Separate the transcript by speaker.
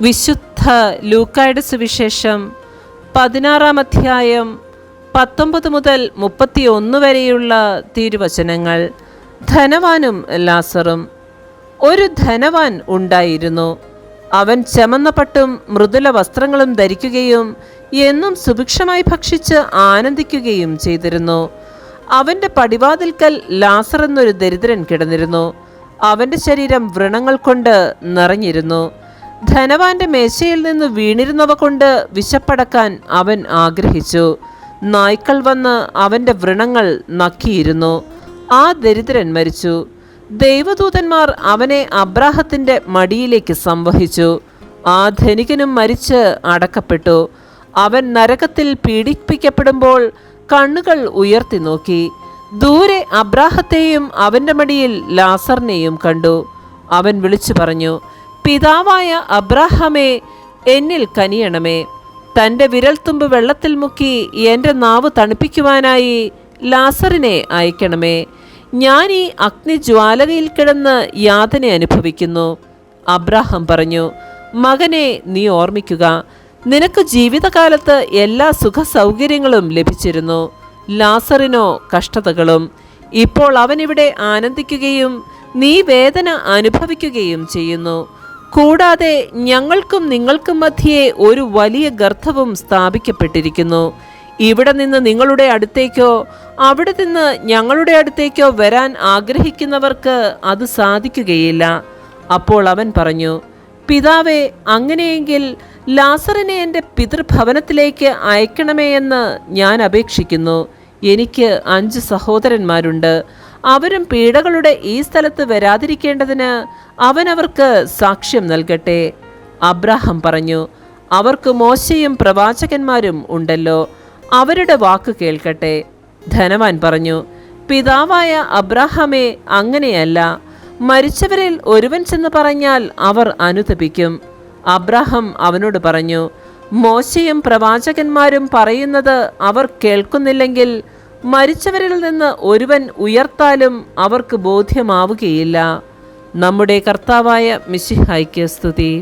Speaker 1: വിശുദ്ധ ലൂക്കായുടെ സുവിശേഷം 16 അധ്യായം 19 മുതൽ 31 വരെയുള്ള തിരുവചനങ്ങൾ. ധനവാനും ലാസറും. ഒരു ധനവാൻ ഉണ്ടായിരുന്നു. അവൻ ചമന്ന പട്ടും മൃദുല വസ്ത്രങ്ങളും ധരിക്കുകയും എന്നും സുഭിക്ഷമായി ഭക്ഷിച്ച് ആനന്ദിക്കുകയും ചെയ്തിരുന്നു. അവൻ്റെ പടിവാതിൽക്കൽ ലാസർ എന്നൊരു ദരിദ്രൻ കിടന്നിരുന്നു. അവൻ്റെ ശരീരം വ്രണങ്ങൾ കൊണ്ട് നിറഞ്ഞിരുന്നു. ധനവാന്റെ മേശയിൽ നിന്ന് വീണിരുന്നവ കൊണ്ട് വിശപ്പടക്കാൻ അവൻ ആഗ്രഹിച്ചു. നായ്ക്കൾ വന്ന് അവൻ്റെ വ്രണങ്ങൾ നക്കിയിരുന്നു. ആ ദരിദ്രൻ മരിച്ചു. ദൈവദൂതന്മാർ അവനെ അബ്രാഹത്തിൻ്റെ മടിയിലേക്ക് സംവഹിച്ചു. ആ ധനികനും മരിച്ച് അടക്കപ്പെട്ടു. അവൻ നരകത്തിൽ പീഡിപ്പിക്കപ്പെടുമ്പോൾ കണ്ണുകൾ ഉയർത്തി നോക്കി. ദൂരെ അബ്രാഹത്തെയും അവൻ്റെ മടിയിൽ ലാസറിനെയും കണ്ടു. അവൻ വിളിച്ചു പറഞ്ഞു, പിതാവായ അബ്രാഹാമേ, എന്നിൽ കനിയണമേ. തൻ്റെ വിരൽത്തുമ്പ് വെള്ളത്തിൽ മുക്കി എൻ്റെ നാവ് തണുപ്പിക്കുവാനായി ലാസറിനെ അയക്കണമേ. ഞാൻ ഈ അഗ്നിജ്വാലകയിൽ കിടന്ന് യാതന അനുഭവിക്കുന്നു. അബ്രാഹാം പറഞ്ഞു, മകനെ, നീ ഓർമ്മിക്കുക, നിനക്ക് ജീവിതകാലത്ത് എല്ലാ സുഖ സൗകര്യങ്ങളും ലഭിച്ചിരുന്നു. ലാസറിനോ കഷ്ടതകളും. ഇപ്പോൾ അവനിവിടെ ആനന്ദിക്കുകയും നീ വേദന അനുഭവിക്കുകയും ചെയ്യുന്നു. കൂടാതെ ഞങ്ങൾക്കും നിങ്ങൾക്കും മധ്യേ ഒരു വലിയ ഗർത്തവും സ്ഥാപിക്കപ്പെട്ടിരിക്കുന്നു. ഇവിടെ നിന്ന് നിങ്ങളുടെ അടുത്തേക്കോ അവിടെ നിന്ന് ഞങ്ങളുടെ അടുത്തേക്കോ വരാൻ ആഗ്രഹിക്കുന്നവർക്ക് അത് സാധിക്കുകയില്ല. അപ്പോൾ അവൻ പറഞ്ഞു, പിതാവേ, അങ്ങനെയെങ്കിൽ ലാസറിനെ എൻ്റെ പിതൃഭവനത്തിലേക്ക് അയക്കണമേ എന്ന് ഞാൻ അപേക്ഷിക്കുന്നു. എനിക്ക് 5 സഹോദരന്മാരുണ്ട്. അവരും പീഡകളുടെ ഈ സ്ഥലത്ത് വരാതിരിക്കേണ്ടതിന് അവൻ അവർക്ക് സാക്ഷ്യം നൽകട്ടെ. അബ്രാഹാം പറഞ്ഞു, അവർക്ക് മോശയും പ്രവാചകന്മാരും ഉണ്ടല്ലോ, അവരുടെ വാക്ക് കേൾക്കട്ടെ. ധനവാൻ പറഞ്ഞു, പിതാവായ അബ്രാഹാമേ, അങ്ങനെയല്ല. മരിച്ചവരിൽ ഒരുവൻ ചെന്ന് പറഞ്ഞാൽ അവർ അനുതപിക്കും. അബ്രാഹാം അവനോട് പറഞ്ഞു, മോശയും പ്രവാചകന്മാരും പറയുന്നത് അവർ കേൾക്കുന്നില്ലെങ്കിൽ മരിച്ചവരിൽ നിന്ന് ഒരുവൻ ഉയർത്താലും അവർക്ക് ബോധ്യമാവുകയില്ല. നമ്മുടെ കർത്താവായ മിശിഹായ്ക്ക് സ്തുതി.